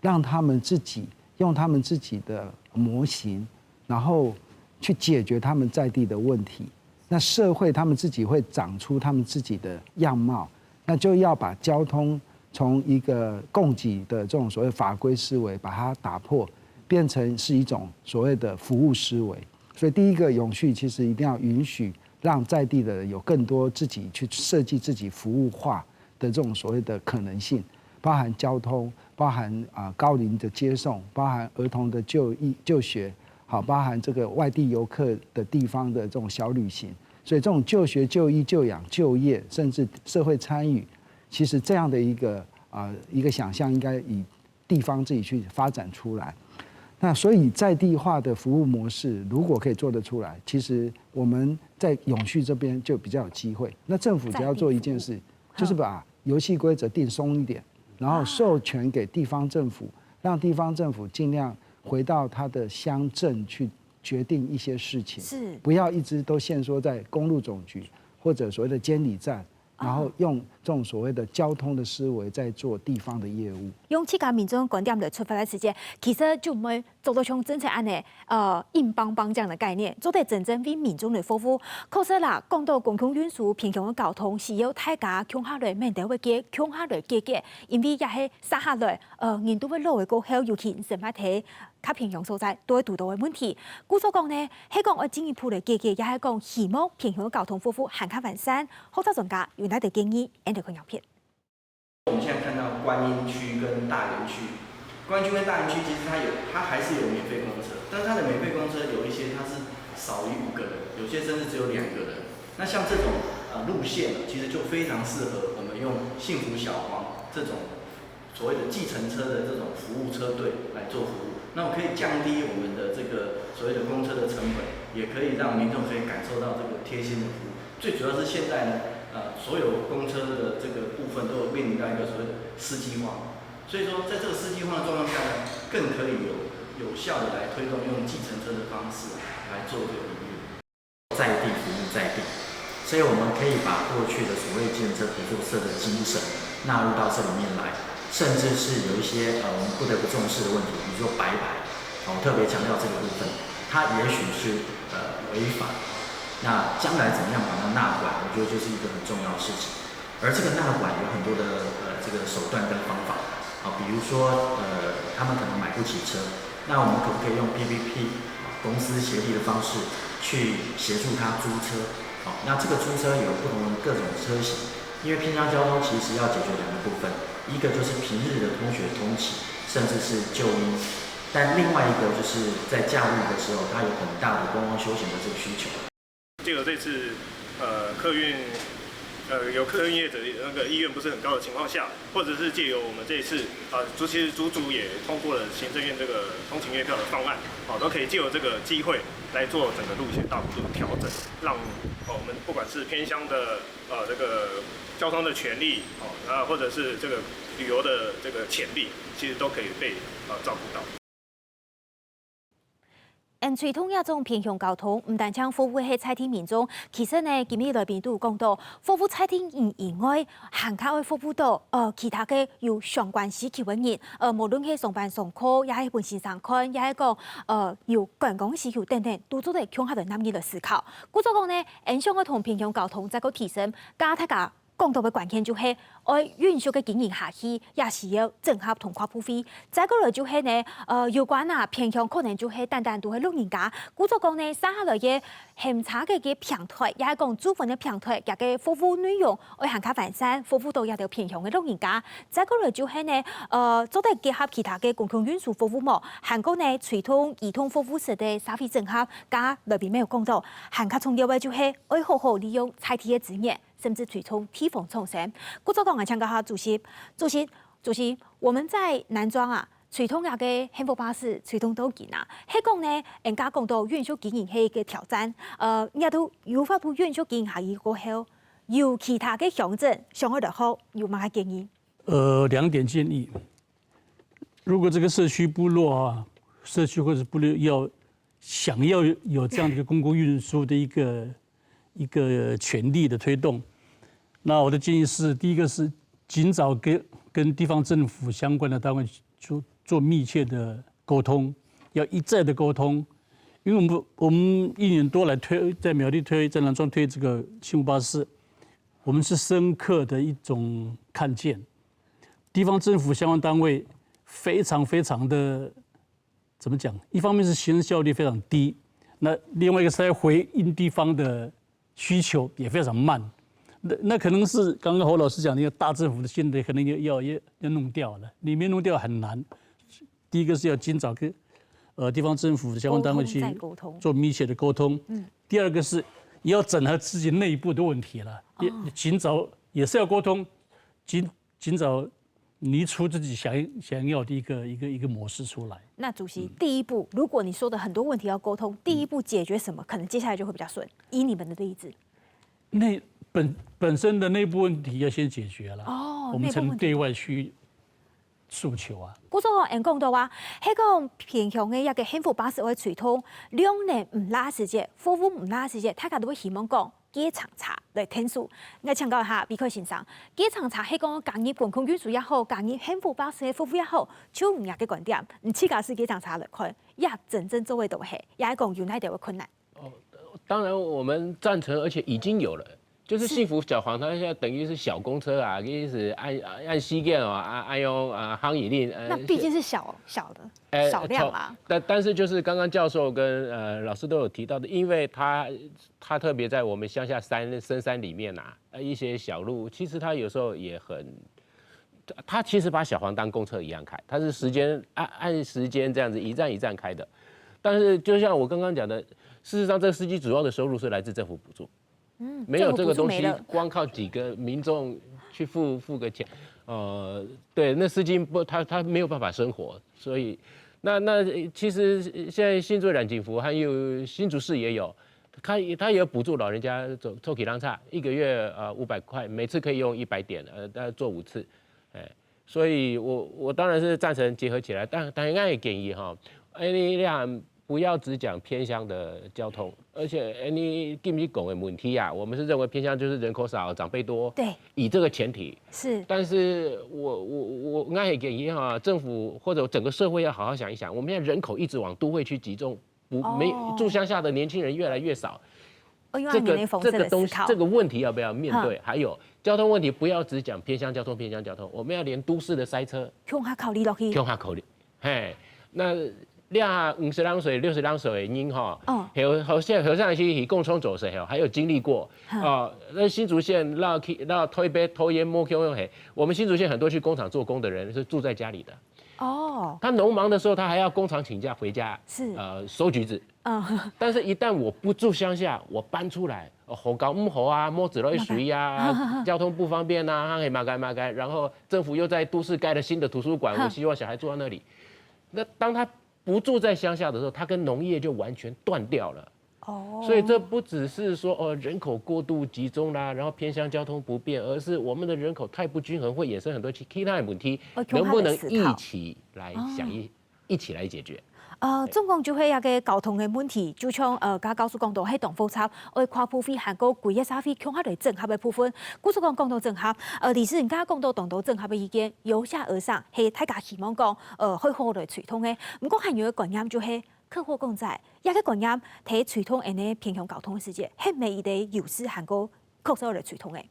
让他们自己用他们自己的模型，然后去解决他们在地的问题。那社会他们自己会长出他们自己的样貌，那就要把交通从一个供给的这种所谓法规思维，把它打破，变成是一种所谓的服务思维。所以第一个永续其实一定要允许让在地的人有更多自己去设计自己服务化的这种所谓的可能性，包含交通，包含高龄的接送，包含儿童的就学，好，包含这个外地游客的地方的这种小旅行。所以这种就学、就医、就养、就业，甚至社会参与，其实这样的一个想象应该以地方自己去发展出来。那所以在地化的服务模式，如果可以做得出来，其实我们在永续这边就比较有机会。那政府只要做一件事，就是把游戏规则定松一点，然后授权给地方政府，让地方政府尽量回到他的乡镇去决定一些事情，不要一直都限缩在公路总局或者所谓的监理站然后用这种所谓的交通的思维在做地方的业务。用自家民众观点来出发的时间，其实就没做到像政策案的硬邦邦这样的概念，做得真正为民众来服务。可是啦，讲到公共运输偏向的交通，是要大家强下来面对会解，强下来解决，因为也是杀下来人都会落的过后，尤其人马体较偏向所在都会遇到的问题。故所讲呢，係講要進一步嚟解決，也係講希望偏向的交通服務行較完善。好多專家有哪啲建議，我哋看影片。我们现在看到观音区跟大园区，观音区跟大园区其实它还是有免费公车，但是它的免费公车有一些它是少于5个人，有些甚至只有2个人。那像这种路线，其实就非常适合我们用幸福小黄这种所谓的计程车的这种服务车队来做服务。那我可以降低我们的这个所谓的公车的成本，也可以让民众可以感受到这个贴心的服务。最主要是现在呢。所有公车的这个部分都有面临到一个所谓的司机化，所以说在这个司机化的状况下呢，更可以有效的来推动用计程车的方式来做这个营运。在地服务在地，所以我们可以把过去的所谓计程车合作社的精神纳入到这里面来，甚至是有一些我们不得不重视的问题，比如说白牌，我特别强调这个部分，它也许是违法。那将来怎么样把它纳管，我觉得就是一个很重要的事情。而这个纳管有很多的这个手段跟方法比如说他们可能买不起车，那我们可不可以用 PPP 公司协力的方式去协助他租车？那这个租车有不同的各种车型，因为偏乡交通其实要解决2个部分，一个就是平日的通学通勤，甚至是就医，但另外一个就是在假日的时候，它有很大的观光休闲的这个需求。借由这次客运有客运业者那个意愿不是很高的情况下，或者是借由我们这一次其实足也通过了行政院这个通勤月票的方案，都可以借由这个机会来做整个路线大幅度的调整，让我们不管是偏乡的这个交通的权利或者是这个旅游的这个潜力，其实都可以被照顾到。传统亚种偏向交通，唔但将服务喺菜天民众，其实呢，今日来宾都有讲到，服务菜天以外，行卡会服务到其他嘅有相关需求嘅人，无论係上班上課，也係本身上看，也係講有觀光需求等等，都做得強下來男人來思考。故作講呢，影響嘅同偏向交通再個提升，加大家。講到嘅關鍵就係，我運輸嘅經營下去，也是要整合同跨部會。再個來就係呢，有關偏向可能就係單單都係老人家。故作講呢，生下來嘅檢查嘅平台，也係講主份嘅平台，也嘅服務內容，我行較完善，服務到一條偏向嘅老人家。再個來就係呢，做得結合其他嘅公共運輸服務網，韓國呢傳統兒童服務社嘅社會整合，加裏邊沒有講到，韓國重要嘅就係要好好利用菜地嘅資源。甚至推崇地方創生。故作講啊，請教下主席，我們在南莊啊，傳統那個幸福巴士，傳統都見啊，係講呢，人家講到運輸經營係一個挑戰，也都有法度運輸經營下去過後，有其他嘅鄉鎮想要得好，有乜嘅建議？2點建議，如果這個社區部落啊，社區或者部落想要有這樣的一個公共運輸的一個權利的推動，那我的建議是，第一個是盡早跟地方政府相關的單位做密切的溝通，要一再的溝通，因為我們1年多來推，在苗栗推，在南莊推這個幸福巴士，我們是深刻的一種看見，地方政府相關單位非常的怎麼講？一方面是行政效率非常低，那另外一個是在回應地方的需求也非常慢，那可能是剛剛侯老師講那個大政府的現在可能要弄掉了，裡面弄掉很難。第一個是要盡早跟地方政府的相關單位去做密切的溝通，第二個是也要整合自己內部的問題了，盡早也是要溝通，盡早擬出自己想要的一個模式出來。那主席，第一步，如果你說的很多問題要溝通，第一步解決什麼，可能接下來就會比較順。以你們的例子，本身的內部問題要先解決了，我們才能對外去訴求啊。故所人講到話，喺個偏向嘅一個幸福巴士嘅傳統，2年唔拉時間，服務唔拉時間，大家都會希望講。机场茶来天数。我请教一下，比克先生，机场茶係講工業觀光運輸也好，工業幸福巴士服務也好，就唔一個觀點。你自家是機場茶來看，也真正做得到係，也係講有哪啲困難。当然我们赞成，而且已经有了。就是幸福小黄，它现在等于是小公车啊，就是按西建啊，按用夯引令。那毕竟是小的少量啊。但是就是刚刚教授跟老师都有提到的，因为它特别在我们乡下深山里面啊，一些小路，其实它有时候也很，它其实把小黄当公车一样开，它是时间按时间这样子一站一站开的。但是就像我刚刚讲的，事实上这个司机主要的收入是来自政府补助。没有这个东西，光靠几个民众去付个钱，对，那司机他没有办法生活，所以那其实现在新竹染警服还有新竹市也有，他也有补助老人家做体谅差，1个月500块，每次可以用100点，大概做5次，所以我当然是赞成结合起来，但应该也建议哈，你俩不要只讲偏乡的交通，而且你记不记讲的问题啊？我们是认为偏乡就是人口少、长辈多，对，以这个前提是。但是我应该也建议哈，政府或者整个社会要好好想一想，我们现在人口一直往都会区集中，没住乡下的年轻人越来越少，这个东西这个问题要不要面对？还有交通问题，不要只讲偏乡交通，我们要连都市的塞车，向下考虑落去，向下考虑，嘿，那。俩50啷岁、60啷岁的人哈，好像是共冲走势还有经历过那新竹县那推杯偷烟摸 Q 用嘿，我们新竹县很多去工厂做工的人是住在家里的。他农忙的时候，他还要工厂请假回家，收橘子。但是一旦我不住乡下，我搬出来，河高木河啊，摸子漏水啊，交通不方便啊，嘿麻该，然后政府又在都市盖了新的图书馆，我希望小孩住在那里。那当他不住在乡下的时候，它跟农业就完全断掉了。所以这不只是说人口过度集中啦，然后偏乡交通不便，而是我们的人口太不均衡，会衍生很多其他的问题，能不能一起来想一起来解决？总共就係一個交通嘅問題，就像加高速公路係同複雜，我跨部費韓國貴嘅沙費，強下嚟整合嘅部分。高速公路整合，理事人家講到同道整合嘅意見，由下而上係大家希望講可以好嚟傳統嘅。唔過還有一個觀念就係客貨公仔，一個觀念睇傳統人嘅偏向交通嘅世界，係咪哋優勢韓國確實嚟傳統嘅？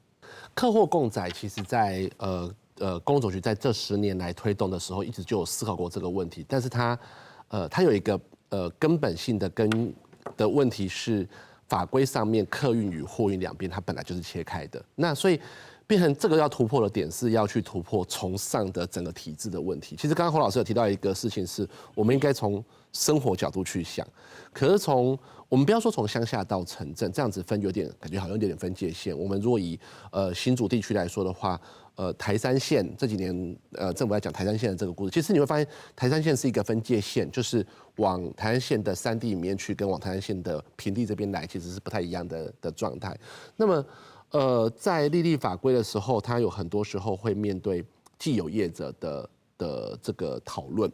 客貨共載其實在公總局在這10年來推動的時候，一直就有思考過這個問題，但是它有一個根本性的問題是法規上面客運與貨運兩邊它本來就是切開的，那所以變成這個要突破的點是要去突破從上的整個體制的問題。其實剛剛侯老師有提到一個事情是，我們應該從生活角度去想，可是我們不要說從鄉下到城鎮這樣子分，有點感覺好像有點分界線。我們如果以新竹地區來說的話，台三線這幾年政府在講台三線的這個故事，其實你會發現台三線是一個分界線，就是往台三線的山地裡面去，跟往台三線的平地這邊來，其實是不太一樣的狀態。那麼在立法規的時候，它有很多時候會面對既有業者的這個討論，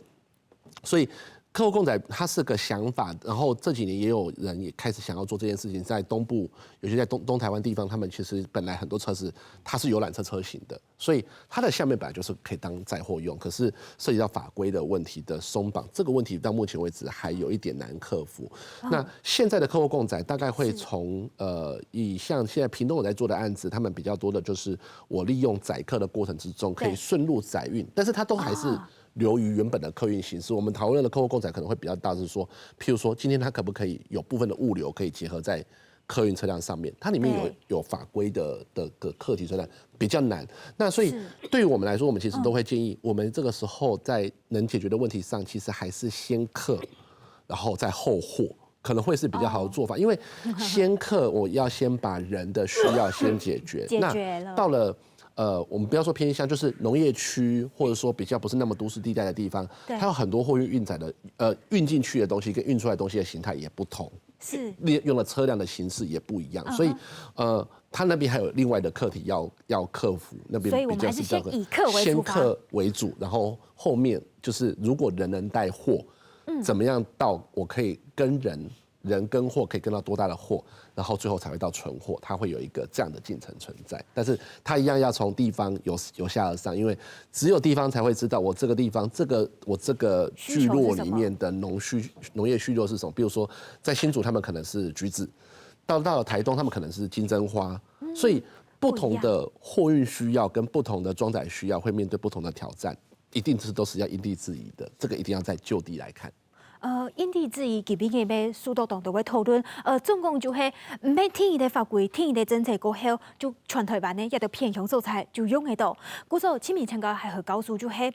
所以客貨共載它是個想法，然後這幾年也有人也開始想要做這件事情。在東部，尤其在東台灣地方，他們其實本來很多車子它是遊覽車型的，所以它的下面本來就是可以當載貨用，可是涉及到法規的問題的鬆綁，這個問題到目前為止還有一點難克服。那現在的客貨共載大概會從以像現在屏東有在做的案子，他們比較多的就是我利用載客的過程之中可以順路載運，但是它都還是流於原本的客運形式。我們討論的客貨共載可能會比較大，是說，譬如說今天它可不可以有部分的物流可以結合在客運車輛上面，它裡面有法規的課題，所以比較難。那所以對於我們來說，我們其實都會建議，我們這個時候在能解決的問題上，其實還是先客，然後再後貨，可能會是比較好的做法。因為先客我要先把人的需要先解決，那到了我們不要說偏鄉，就是農業區，或者說比較不是那麼都市地帶的地方，它有很多貨運運載的運進去的東西跟運出來的東西的形態也不同，是用的車輛的形式也不一樣，所以它那邊還有另外的課題要克服，那邊比較是這樣，先客為主，然後後面就是如果人能帶貨，怎麼樣到我可以跟人人跟货可以跟到多大的货，然后最后才会到存货，它会有一个这样的进程存在。但是它一样要从地方由下而上，因为只有地方才会知道我这个地方我这个聚落里面的农业需求是什么。比如说在新竹，他们可能是橘子，到了台东，他们可能是金针花，所以不同的货运需要跟不同的装载需要会面对不同的挑战，一定都是要因地制宜的，这个一定要在就地来看。因地制宜，基本嘅要苏道党都会讨论。总共就係唔免聽伊嘅法規，聽伊嘅政策過後，就全台灣呢一個偏向素材就用得到。故所前面參加係去告訴就係，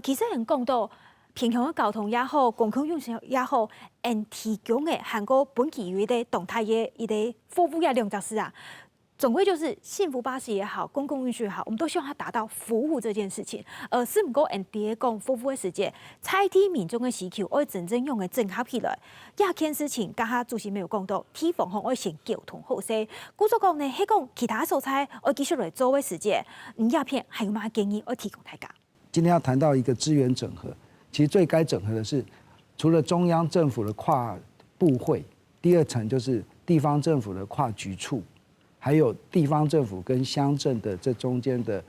其實人講到偏向嘅交通也好，公共運輸也好，人提供嘅韓國本地域嘅動態嘅伊個服務嘅兩件事啊。总归就是幸福巴士也好，公共运输也好，我们都希望它达到服务这件事情。是唔过 NDA 讲服务的时间，采听民众的需求，我真正用的整合起来。亚件事情，刚刚主席没有讲到，提防我先交通好些。故所讲呢，係讲其他素材，我继续来做的时间，鸦片还有乜建议我提供大家？今天要谈到一个资源整合，其实最该整合的是，除了中央政府的跨部会，第二层就是地方政府的跨局处。还有地方政府跟乡镇的这中间的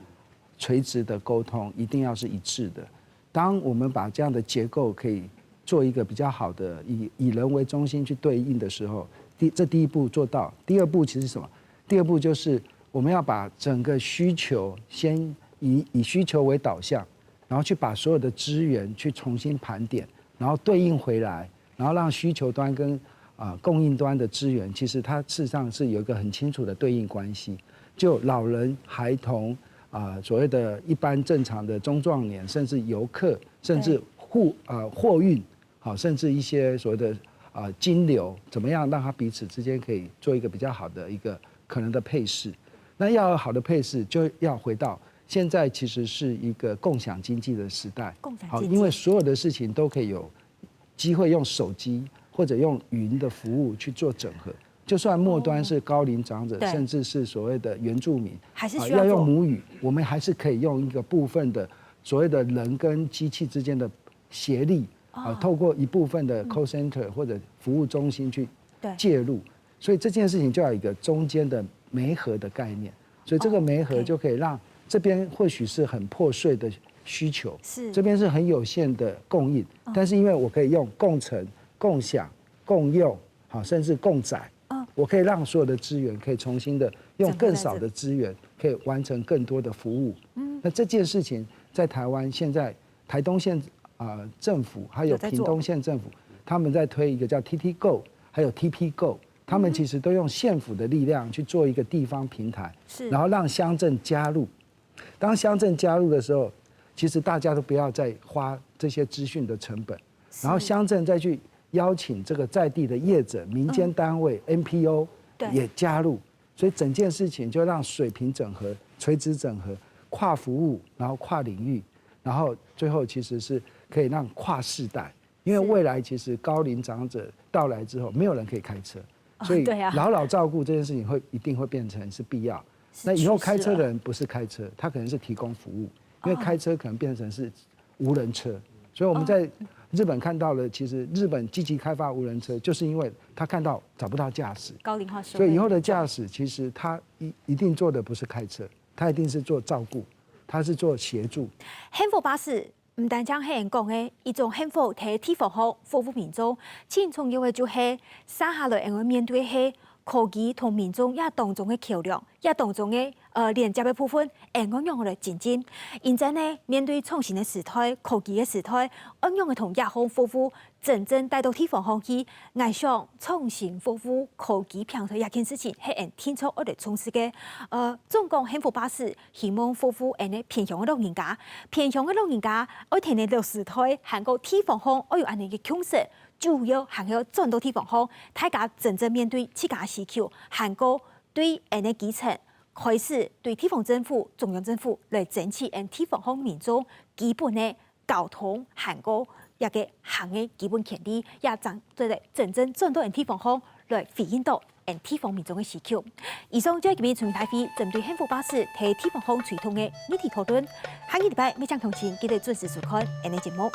垂直的沟通，一定要是一致的。当我们把这样的结构可以做一个比较好的以人为中心去对应的时候，这第一步做到。第二步其实是什么？第二步就是我们要把整个需求先以需求为导向，然后去把所有的资源去重新盘点，然后对应回来，然后让需求端跟供应端的资源，其实它事实上是有一个很清楚的对应关系。就老人、孩童所谓的一般正常的中壮年，甚至游客，甚至货运，甚至一些所谓的金流，怎么样让它彼此之间可以做一个比较好的一个可能的配饰？那要有好的配饰，就要回到现在其实是一个共享经济的时代。好，因为所有的事情都可以有机会用手机或者用云的服务去做整合，就算末端是高龄长者，甚至是所谓的原住民，还是需要用母语，我们还是可以用一个部分的所谓的人跟机器之间的协力，透过一部分的 call center 或者服务中心去介入，所以这件事情就要有一个中间的媒合的概念，所以这个媒合就可以让这边或许是很破碎的需求，这边是很有限的供应，但是因为我可以用共乘、共享、共用，好，甚至共载，我可以让所有的资源可以重新的用更少的资源，可以完成更多的服务。那这件事情在台湾现在台东县政府还有屏东县政府，他们在推一个叫 TT Go， 还有 TP Go， 他们其实都用县府的力量去做一个地方平台，然后让乡镇加入。当乡镇加入的时候，其实大家都不要再花这些资讯的成本，然后乡镇再去邀请这个在地的业者、民间单位、NPO 也加入，所以整件事情就让水平整合、垂直整合、跨服务，然后跨领域，然后最后其实是可以让跨世代，因为未来其实高龄长者到来之后，没有人可以开车，所以老老照顾这件事情一定会变成是必要。那以后开车的人不是开车，他可能是提供服务，因为开车可能变成是无人车，所以我们在日本看到了，其实日本积极开发无人车，就是因为他看到找不到驾驶，高龄化社会，所以以后的驾驶其实他一定做的不是开车，他一定是做照顾，他是做协助。幸福巴士唔单将黑人讲的一种幸福体体服务服务民众，最重要的就係接下來我面對係科技同民眾也當中的橋梁，也當中的連接的部分，應該用來前進。現在呢，面對創新的時代、科技的時代，應用的同亞方服務真正帶到地方上去，我想創新服務、科技平台一件事情係人天初我哋從事嘅。總共幸福巴士希望服務人哋偏向嘅老人家，偏向嘅老人家，我聽你到時代韓國地方上，我有安尼嘅強勢。主要還要轉到地方上，大家真正面對自家需求，韓國對人的基層開始對地方政府、中央政府來爭取人地方上民眾基本的交通，韓國一個行嘅基本權利，也真正轉到人地方上來回應到人地方民眾嘅需求。以上就係今日全面大會針對幸福巴士喺地方上傳統嘅議題討論，下個禮拜每場同前記得準時收看我哋節目。